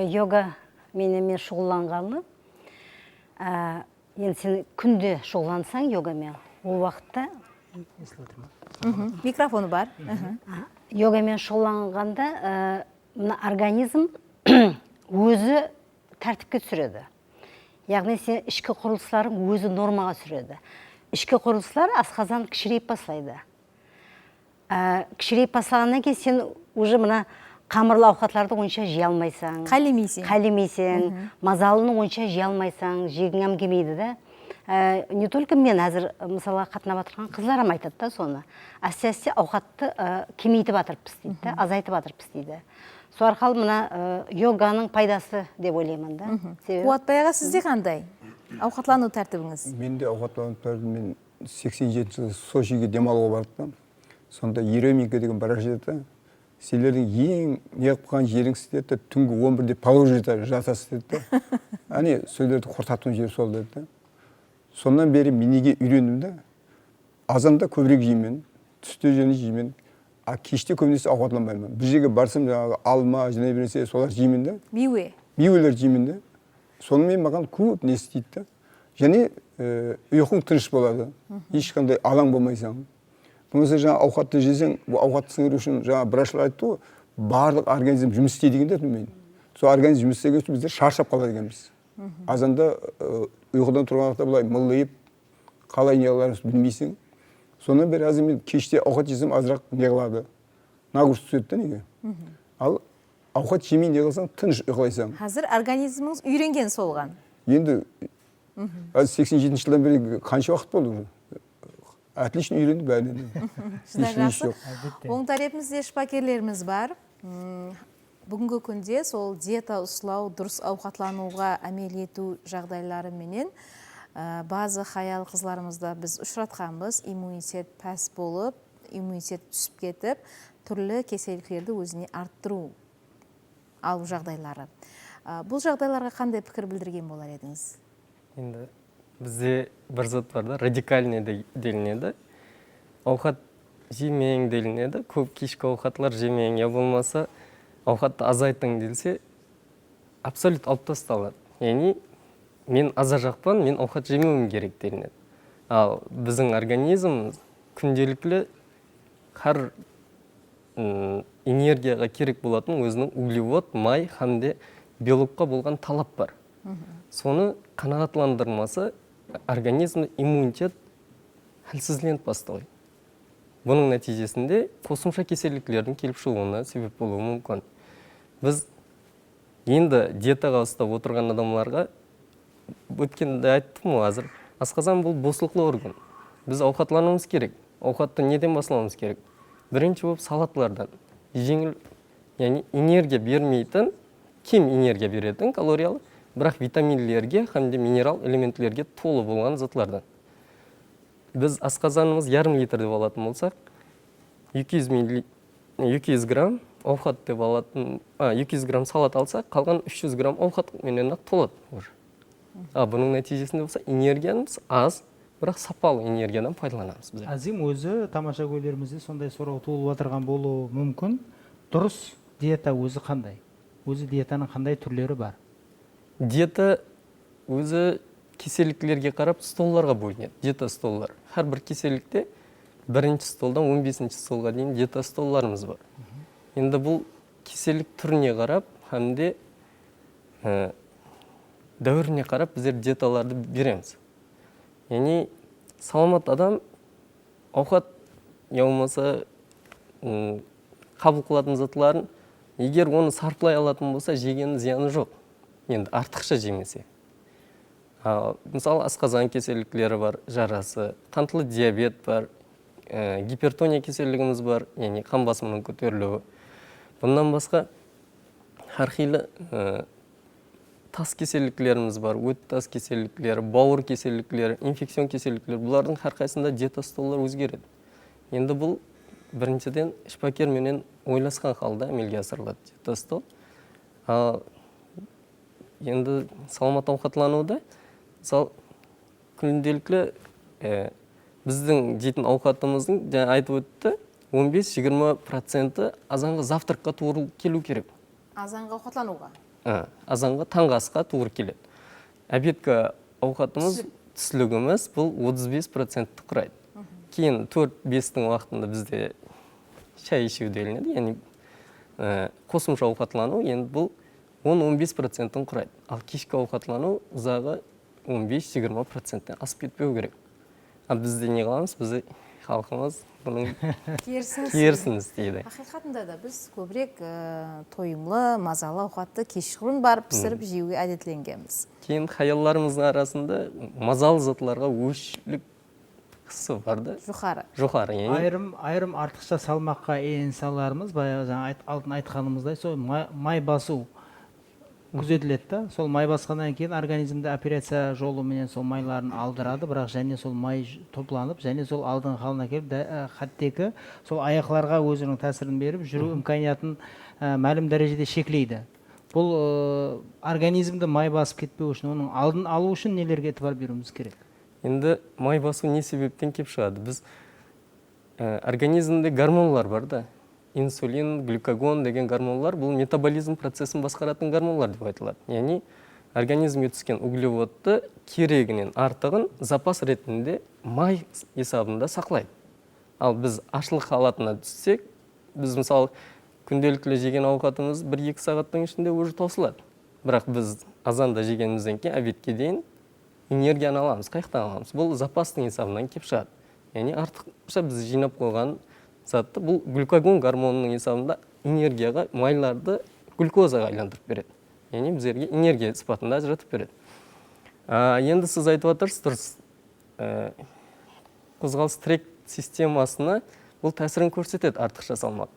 йога менемен шұғыланғаны, енді сен күнде шұғылансаң йогамен, ол уақытта микрофоны бар. Йогамен шұғыланғанда мына организм өзі тәртіпке түсіреді. Яғни сен ішкі құрылыстарың өзі нормаға түсіреді. Ішкі құрылыстар асқазан кішірейіп басылайды. Кішірейіп басылғаннан кейін сен уже мына қамырлы ауқатларды онша жей алмайсың. Қалемейсің, мазалыны онша жей алмайсың, жегің келмейді да. Не только мен әзір мысалға қатынап жатырған қыздарым айтады да соны. Әсте ауқатты кемейтіп жатырмыз дейді, азайтып жатырмыз дейді. Сол арқылы мына йоганың пайдасы деп ойлаймын да. Қуатбай аға, сізде қандай ауқатлану тәртібіңіз? Менде ауқатлану тәртібі, мен 87 жылы Сочиге демалуға бардым. Сонда Еременко деген барар жерде сендердің ең неғып қалған жеріңіз деді, түнгі 11-де положида жатасыз деді. Әне сөйлерді құртатын жер сол деді. Сондан бері мен неге үйрендім да, азанда көбірек жеймін, түсте және жеймін, кеште көбінесе ауқатланбаймын. Bir жерге барсам жаңағы алма, және біресе солар жеймін да. Мейуелер жеймін да. Сонымен маған көп не істейді да. Және ұйқың тыныш болады. Ешқандай алаң болмайсың. Бұнысы жаңа ауқатты жесең, бұл ауқатты сіңіру үшін жаңа бірашылар айтты ғой, барлық организм жұмыс істейді деген де мен. Сол организм жұмыс істеген үшін біздер шаршап қалады екенбіз. Азанда ұйқыдан тұрған уақытта былай мылдиып, қалай не қыларымыз білмейсің. Сонан бері азыр мен кеште ауқат жесем азырақ не қылады. Нагрузка түседі да неге. Ал ауқат жемей не қылсаң, тыныш ұйқылайсың. Қазір организміңіз үйренген солған. Енді 87 жылдан бері қанша уақыт болды? Отлично үйренді бәрінен. Оң тарепімізде шпакерлеріміз бар. Бүгінгі күнде сол диета ұслау, дұрыс ауқатлануға әмел ету жағдайлары менен базы хаял қызларымызда біз ұшыратқанбыз, иммунитет пәс болып, иммунитет түсіп кетіп, түрлі кеселіктерді өзіне арттыру алу жағдайлары. Бұл жағдайларға қандай пікір білдірген болар едіңіз? Енді бізде бір зат бар да, радикальный делінеді. Ауқат жемең делінеді. Көп кешкі ауқатлар жемең, я болмаса ауқатты азайтың делсе, абсолют алып тасталады. Яғни мен аза жақпан, мен ауқат жемеуім керек делінеді. Ал біздің организм күнделіклі har энергияға керек болатын өзінің углевод, май һәмде белокқа болған талап бар. Соны қанағатландырмаса, организмде иммунитет хәлсізленіп бастайды. Бұның нәтижесінде қосымша кеселіктердің келіп шығуына себеп болуы мүмкін. Біз енді диетаға ұстап отырған адамларға өткенде айттым ғой, азыр асқазан бұл босылықлы орган. Біз ауқатлануымыз керек. Ауқатты неден басламамыз керек? Бірінші болып салатлардан. Жеңіл, яғни энергия бермейтін, кем энергия беретін калориялы, бірақ витаминлерге һәмде минерал элементлерге толы болған затлардан. Біз асқазанымыз ярым литр деп алатын болсақ, 200 грамм ауқат деп алатын, 200 грамм салат алсақ, қалған 300 грамм ауқат менен ақ толады. Бұның нәтижесінде болса, энергиямыз аз, бірақ сапалы энергиядан пайдаланамыз біз. Азим өзі тамаша көйлерімізде сондай сұрау туылып отырған болуы мүмкін. Дұрыс диета өзі қандай? Өзі диетаның қандай түрлері бар? Диета өзі кеселіктілерге қарап столларға бөлінеді. Диета столлар. Әрбір кеселікте бірінші столдан 15-ші столға дейін диета столларымыз бар. Енді бұл кеселік түріне қарап, әмде дәуіріне қарап біздер диеталарды береміз. Яғни саламат адам ауқат яумаса қабыл қылатын затларын, егер оны сарпылай алатын болса, жегенің зияны жоқ. Енді артықша жемесе. Мысалы, асқазан кеселіктері бар, жарасы, қантылы диабет бар, гипертония кеселігіміз бар, яғни қан басымының көтерілуі. Бұндан басқа әрқилы тас кеселіктілеріміз бар, өт тас кеселіктілері, бауыр кеселіктілері, инфекцион кеселіктілері. Бұлардың әрқайсында диета столлар өзгереді. Енді бұл біріншіден шпакерменен ойласқан халда әмелге асырылады диета стол. Енді саламат ауқатлануда, мысалы, күнделікті біздің дейтін ауқатымыздың айтып өтті, 15-20% азанғы завтракқа туырыл келу керек. Азанға ауқатлануға? Азанға таңғы асқа туыр келеді. Обедқа ауқатымыз, түслігіміз бұл 35% құрайды. Кейін 4-5-тің уақытында бізде шай ішеу делінеді, яғни қосымша ауқатлану, енді бұл 10-15% құрайды. Ал кешкі ауқатлану зағы 15-20% асып кетпеу керек. Бізде не қыламыз? Бізде халқымыз бұның керісініз дейді. Ақиқатында да біз көбірек тойымлы, мазалы ауқатты кешқұрын барып пісіріп жеуге әдетленгенбіз. Кейін хаялларымыздың арасында мазалы затларға өшілік қысы барды. Жоғары. Айрым артықша салмаққа енсаларымыз, жаңа алтын айтқанымыздай, сол май басу күзетіледі да. Сол май басқаннан кейін организмді операция жолыменен сол майларын алдырады, бірақ және сол май топланып, және сол алдыңғы қалына келіп, хаттекі сол аяқларға өзінің тәсірін беріп, жүру имканиятын мәлім дәрежеде шеклейді. Бұл организмді май басып кетпеу үшін, оның алдын алу үшін нелерге етібар беруіміз керек? Енді май басу не себептен кеп шығады? Біз организмде гормонлар бар да. Инсулин, глюкагон деген гормонлар бұл метаболизм процесін басқаратын гормонлар деп айтылады. Яғни организмге түскен углеводты керегінен артығын запас ретінде май есабында сақлайды. Ал біз ашлық халатына түссек, біз мысалы күнделікті жеген ауқатымыз 1-2 сағаттың ішінде уже таусылады. Бірақ біз азанда жегенімізден кейін обедке дейін энергияны аламыз, қайықтан аламыз. Бұл запастың есабынан кеп шығады. Яғни артықша біз жинап қойған затты, бұл глюкагон гормонының есабында энергияға майларды глюкозаға айландырып береді. Яғни біздерге энергия сипатында ажыратып береді. Енді сіз айтып отырсыз, дұрыс, қозғалыс тірек системасына бұл тәсірін көрсетеді артықша салмақ.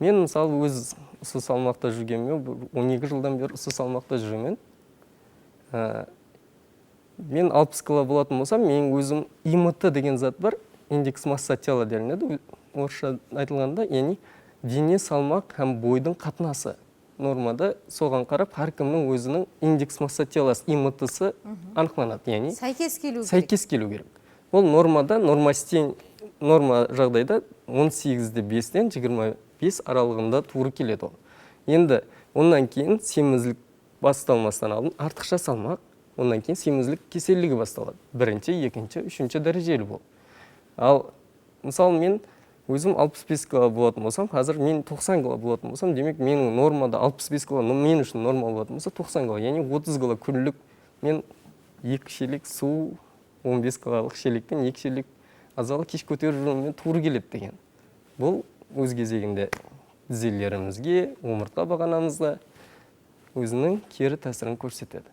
Мен мысалы өз ұсы салмақта жүргенмен, 12 жылдан бері ұсы салмақта жүремін. Мен 60 кило болатын болсам, мен өзім ИМТ деген зат бар, индекс масса тела делінеді. Орысша айтылғанда, яғни дене салмақ һәм бойдың қатынасы нормада, соған қарап әркімнің өзінің индекс масса теласы ИМТ-сы анықталады, яғни сәйкес келу керек. Ол нормада, норма жағдайда 18-де 5-тен 25 аралығында туыры келеді ол. Енді онан кейін семізлік басталмастан алдын артықша салмақ, онан кейін семізлік кеселігі басталады. 1-ші, 2-ші, 3-ші дәрежелі бол. Ал мысалы мен өзім 65 кило болатын болсам, қазір мен 90 кило болатын болсам, демек менің нормада 65 кило, мен үшін норма болатын болса 90 кило, яғни 30 кило күнлік мен 2 шелек су, 15 килолық шелектен 2 шелек азалы кеш көтеріп жүрумен туыр келеді деген. Бұл өз кезегінде тізелерімізге, омыртқа бағанамызға өзінің кері тәсірін көрсетеді.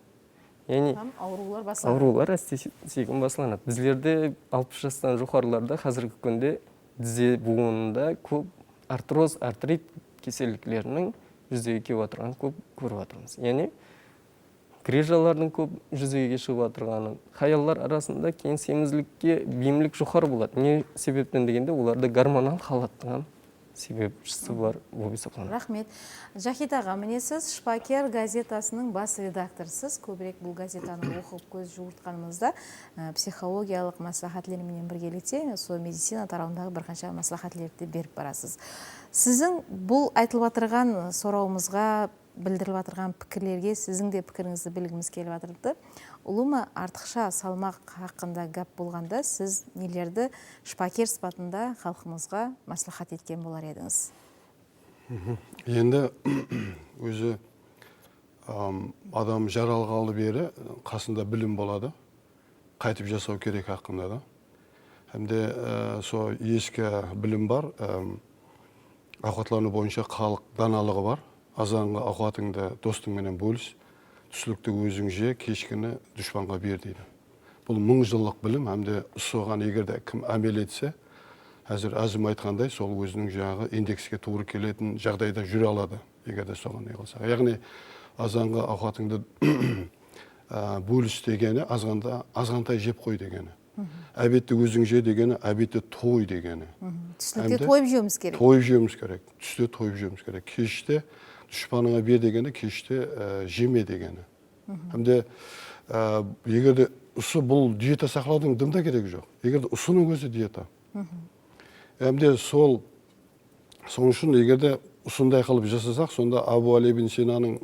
Яғни аурулар әсте-сегін басыланады. Біздерде 60 жастан жоғарыларда қазіргі күнде тізе буынында көп артроз, артрит кеселіктілерінің жүзеге келіп отырғанын көп көріп отырмыз. Яғни грижалардың көп жүзеге шығып отырғанын, хаяллар арасында кейін семізлікке бейімділік жоғары болады. Не себептен дегенде оларда гормонал халаттың себепшісі бар болып есептелінеді. Рахмет. Жахит аға, міне сіз Шпакер газетасының бас редакторсыз. Көбірек бұл газетаны оқып көз жуыртқанымызда психологиялық маслихатлерменен біргелікте сол медицина тарауындағы бірқанша маслихатлерді беріп барасыз. Сіздің бұл айтылып отырған сұрауымызға, білдіріліп отырған пікірлерге сіздің де пікіріңізді білгіміз келіп отырды. Ұлымы артықша салмақ хақында гәп болғанда сіз нелерді Шпакер сыпатында халқымызға маслихат еткен болар едіңіз? Енді өзі адам жаралғалы бері қасында білім болады, қайтып жасау керек хақында да. Әмде со ескі білім бар, ауқатлану бойынша халық даналығы бар. Азанғы ауқатыңды достыңменен бөліс, түслікті өзің же, кешкіні дұшпанға бер дейді. Бұл 1000 жылдық білім, әмде соған егерде кім әмел етсе, әзір әзім айтқандай, сол өзінің жаңағы индекске туыр келетін жағдайда жүре алады, егерде соған не қылса. Яғни азанғы ауқатыңды бөліс дегені, азғантай жеп қой дегені. Әбетті өзің же дегені, әбетті той дегені. Түслікте тойып жеуіміз керек. Тойып жеуіміз керек, түсте тойып жеуіміз керек. Кеште дұшпаныңа бер дегені, кеште жеме дегені. Әмде егерде ұсы бұл диета сақлаудың дымда керек жоқ. Егерде ұсының өзі диета. Әмде сол үшін егерде ұсындай қылып жасасақ, сонда Абу Али ибн Синаның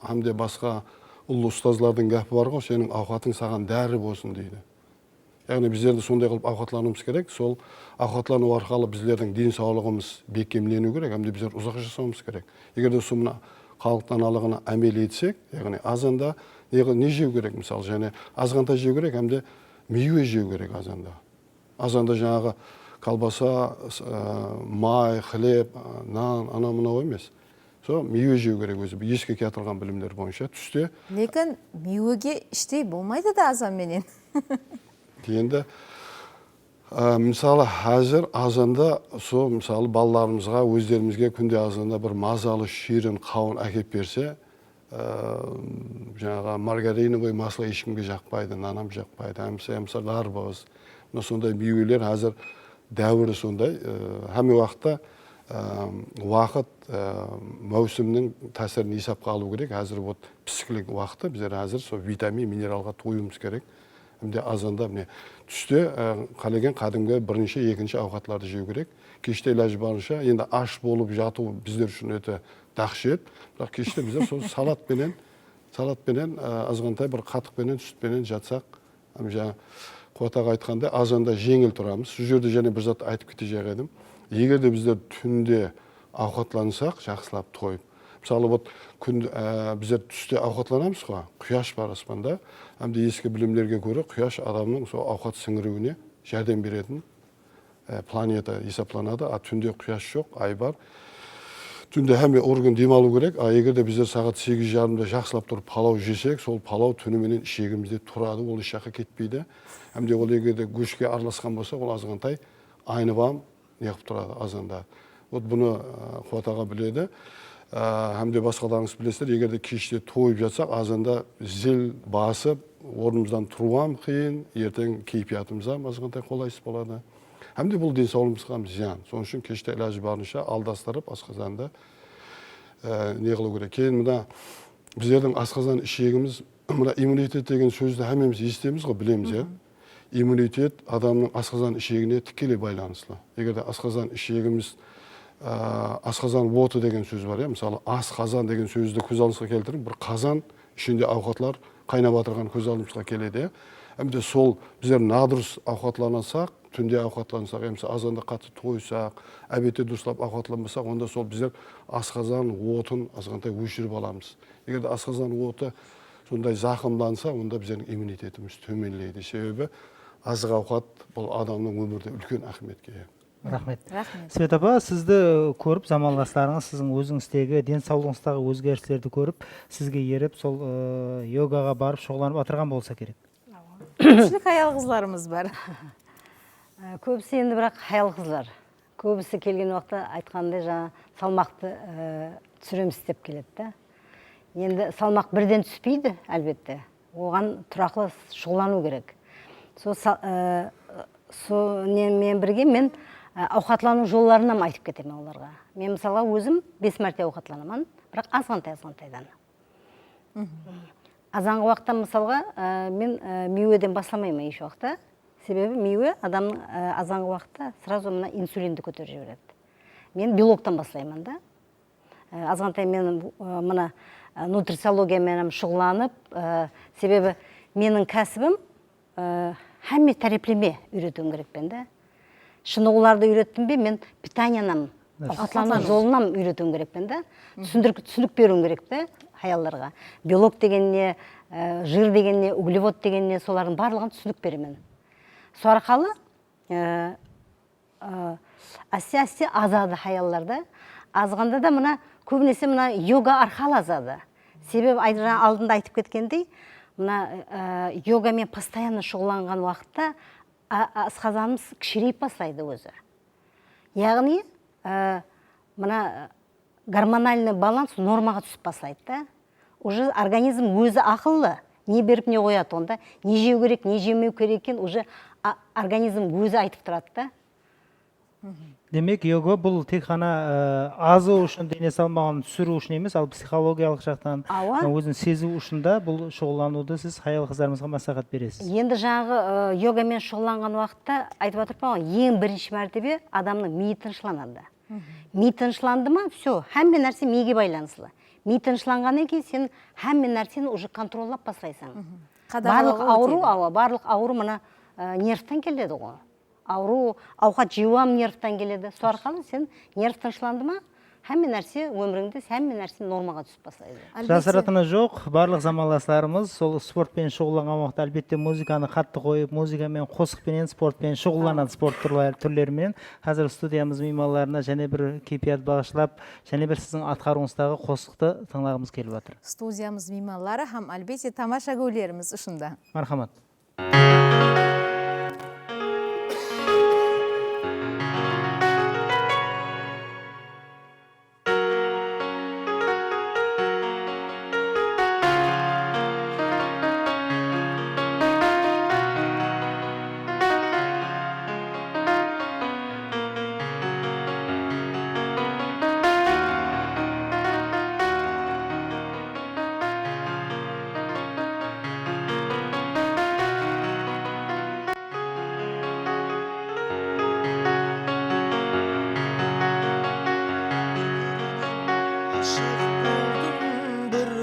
әмде басқа ұлы ұстазлардың гәпі бар ғой, сенің ауқатың саған дәрі болсын дейді. Яғни біздерді сондай қылып ауқатлануымыз керек, сол ауқатлану арқылы біздердің денсаулығымыз бекемлену керек, әмде біздер ұзақ жасауымыз керек. Егерде осы мына халық даналығына әмел етсек, яғни азанда не жеу керек мысалы, және азғантай жеу керек, әмде мейуе жеу керек азанда. Азанда жаңағы колбаса, май, хлеб, нан, мынау емес. Сол мейуе жеу керек өзі, еске кетірген білімдер бойынша түсте. Лекін мейуеге іштей болмайды да азанменен. Енді мысалы әзір азанда сол мысалы балаларымызға, өздерімізге күнде азанда бір мазалы ширин қауын әкеп берсе, жаңағы маргариновый масло ешкімге жақпайды, нанам жақпайды, әмсе дарбыз. Сондай мейуелер әзір дәуірі сондай. Әме уақытта уақыт мәусімнің тәсірін есапқа алу керек. Әзір пісікілік уақыты біздер әзір сол витамин, минералға тойуымыз керек. Әмде азанда түсте қалеген қадымғы бірінші, екінші ауқатларды жеу керек. Кеште иләж барынша, енді аш болып жату біздер үшін өте дақшет. Бірақ кеште біздер сол салатпенен, азғантай бір қатықпенен, сүтпенен жатсақ, қуатаға айтқанда азанда жеңіл тұрамыз. Сол жерде және бір зат айтып кете жағедім. Егерде біздер түнде ауқатлансақ, жақсылап тойып. Мысалы, біздер түсте ауқатланамыз ғой, құяш бар аспанда. Әмде ескі білімдерге көрі құяш адамның ауқат сіңіруіне жәрдем беретін планета есепланады. Түнде құяш жоқ, ай бар. Түнде әме орган демалу керек. Егерде біздер сағат 8:30-да жақсылап тұрып палау жесек, сол палау түніменен ішегімізде тұрады, ол ешқаққа кетпейді. Әмде ол егерде көшке араласқан болса, ол азғантай айныбам неғып тұрады азанда. Бұны қуатаға біледі. Әмде басқаларыңыз білесіздер, егерде кеште тойып жатсақ, азанда зіл басып, орнымыздан тұруам қиын, ертең кейпиятымызға азғантай қолайсыз болады. Әмде бұл денсаулығымызға зиян. Соның үшін кеште иләж барынша алдастырып, асқазанды не қылу керек. Кейін мына біздердің асқазан ішегіміз, мына иммунитет деген сөзді әмеміз естеміз ғой, білеміз. Иммунитет адамның асқазан ішегіне тікелей байланысты. Егерде асқазан ішегіміз асқазан оты деген сөз бар. Мысалы, асқазан деген сөзді көз алдымызға келтіріп, бір қазан ішінде ауқатлар қайнап отырған көз алдымызға келеді. Әмде сол біздер надұрыс ауқатланасақ, түнде ауқатлансақ, азанда қатты тойсақ, әбетте дұрыстап ауқатланбасақ, онда сол біздер асқазан отын азғантай өшіріп аламыз. Егерде асқазан оты сондай зақымданса, онда біздердің иммунитетіміз төмендейді. Себебі азық ауқат бұл адамның өмірде үлкен ахметке ие. Рахмет. Свет апа, сізді көріп, замандастарыңыз сіздің өзіңіздегі денсаулығыңыздағы өзгерістерді көріп, сізге еріп, сол йогаға барып, шоғланып атырған болса керек. Көпшілік аял қызларымыз бар. Көбісі енді бірақ аял қызлар. Көбісі келген уақытта айтқандай жаңа салмақты түсіреміз деп келеді. Енді салмақ бірден түспейді, әлбетте. Оған тұрақлы шоғлану керек. Сонымен бірге мен ауқатлану жолларынан айтып кетемін оларға. Мен мысалға өзім 5 мәрте ауқатланамын, бірақ азғантайдан. Азанғы уақытта мысалға мен миуеден басламаймын еш уақытта. Себебі миуе адамның азанғы уақытта сразу мына инсулинді көтеріп жібереді. Мен белоктан баслаймын да. Азғантай мен мына нутрициологиямен шұғыланып, себебі менің кәсібім һәмме тәреплеме үйретуім керекпен да. Шынығуларды үйреттім бе, мен питаниянам, ауқатлану жолынан үйретуім керекпен да. Түсіндік беруім керек те аялдарға. Белок дегенне, жир дегенне, углевод дегенне, солардың барлығын түсіндік беремін. Сол арқалы асте-асте азады аялларда. Азғанда да мына көбінесе мына йога арқалы азады. Себебі алдында айтып кеткендей, мына йогамен постоянно шұғыланған уақытта асқазанымыз кішірейіп бастайды өзі. Яғни мына гормональный баланс нормаға түсіп бастайды. Уже организм өзі ақыллы. Не беріп не қояды онда, не жеу керек, не жемеу керек екен, уже организм өзі айтып тұрады да. Демек, йога бұл тек қана азу үшін, дене салмағын түсіру үшін емес, ал психологиялық жақтан өзін сезу үшін да бұл шұғылануды сіз аял қыздарымызға маслихат бересіз. Енді жаңағы йогамен шұғыланған уақытта айтып отырмын, ең бірінші мәртебе адамның миы тынышталады. Ми тынышталды ма, все, һәмме нәрсе миге байланыслы. Ми тынышталғаннан кейін сен һәмме нәрсені уже контроллап бастайсың. Барлық ауру мына нервтан келеді ғой. Ауру, ауқат жеуам нервтан келеді. Сол арқылы сен нерв тынышталды ма, һәмме нәрсе өміріңде, һәмме нәрсе нормаға түсіп бастайды. Жасыратыны жоқ, барлық замандастарымыз сол спортпен шұғылданған уақытта әлбетте музыканы қатты қойып, музыкамен, қосықпенен, спортпен шұғылданады спорт түрлерімен. Қазір студиямыз меймандарына және бір кейпият бағышлап, және бір сіздің атқаруыңыздағы қосықты тыңлағымыз келіп жатыр. Студиямыз мейманлары һәм әлбетте тамаша көйлеріміз ұшында. Мархамат.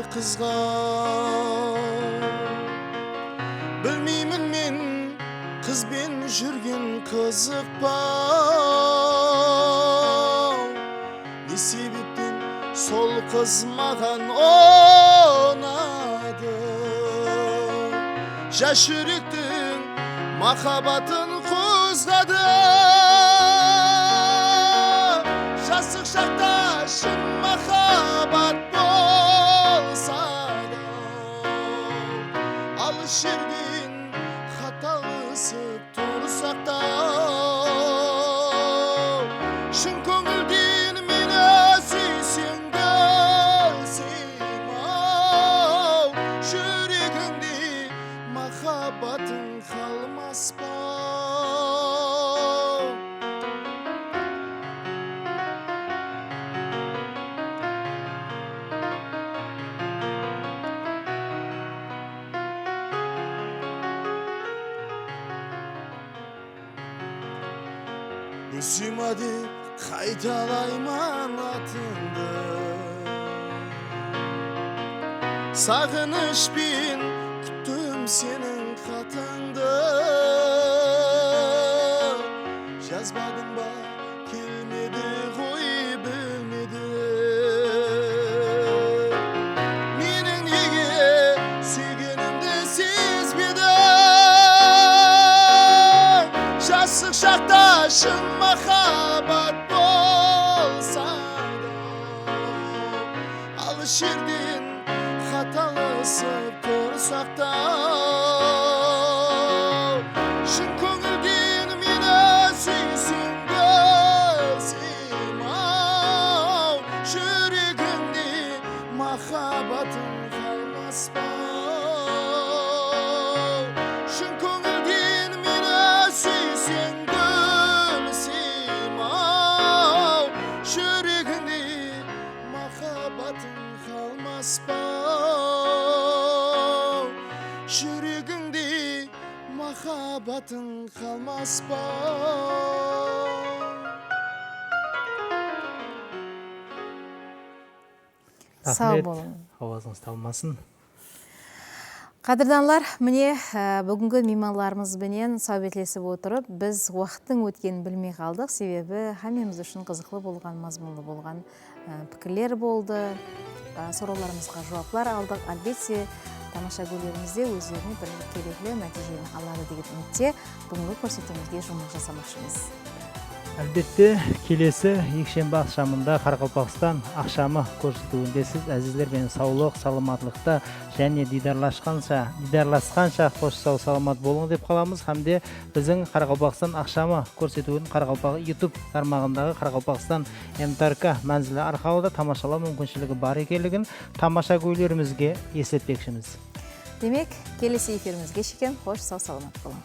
Қызға білмеймін мен қызбен жүрген қызық па, не себептен сол қыз маған ұнады, жас жүректің махаббатын қозғады. Жасық шақта шын махаббат жерден қаталысып тұрсақ та, шын көңілден мені сүйсең білсем ау, жүрегіңде махаббатың қалмас па. Үсіма деп қайталайман атыңды, сағынышпен күттім сенің хатыңды. Жазбадың ба, келмеді ғой білмеді, менің неге сүйгенімді сезбедің. Жасық шақта шын махаббат болса да, алыс жерден қаталысып тұрсақ та, шын көңілден мені сүйсең білсем ау, жүрегіңде махаббатың қалмас па. Шын көңілден мені сүйсең білсем қымбатың қалмас па. Сау болың. Ауазыңыз талмасын. Қадырданлар, міне бүгінгі меймандарымызбенен саубетлесіп отырып, біз уақыттың өткенін білмей қалдық, себебі хамеміз үшін қызықлы болған, мазмұнлы болған пікірлер болды, сұрауларымызға жауаплар алдық. Әлбетте, тамаша көйлерімізде өздеріне бір керекті нәтижені алады деген үмітте бүгінгі көрсетуімізге жұмыс жасамақшымыз. Әлбетте, келесі екшембі ақшамында Қарақалпақстан ақшамы көрсетуінде сіз әзіздермен саулық, саламатлықта және дидарласқанша қош сау саламат болың деп қаламыз. Хамде біздің Қарақалпақстан ақшамы көрсетуін Қарақалпақ YouTube тармағындағы Қарақалпақстан МТРК мәнзілі арқылы тамашалау мүмкіншілігі бар екенлігін тамаша көйлерімізге ескертпекшіміз. Демек, келесі эфирімізге шекен қош сау саламат болың.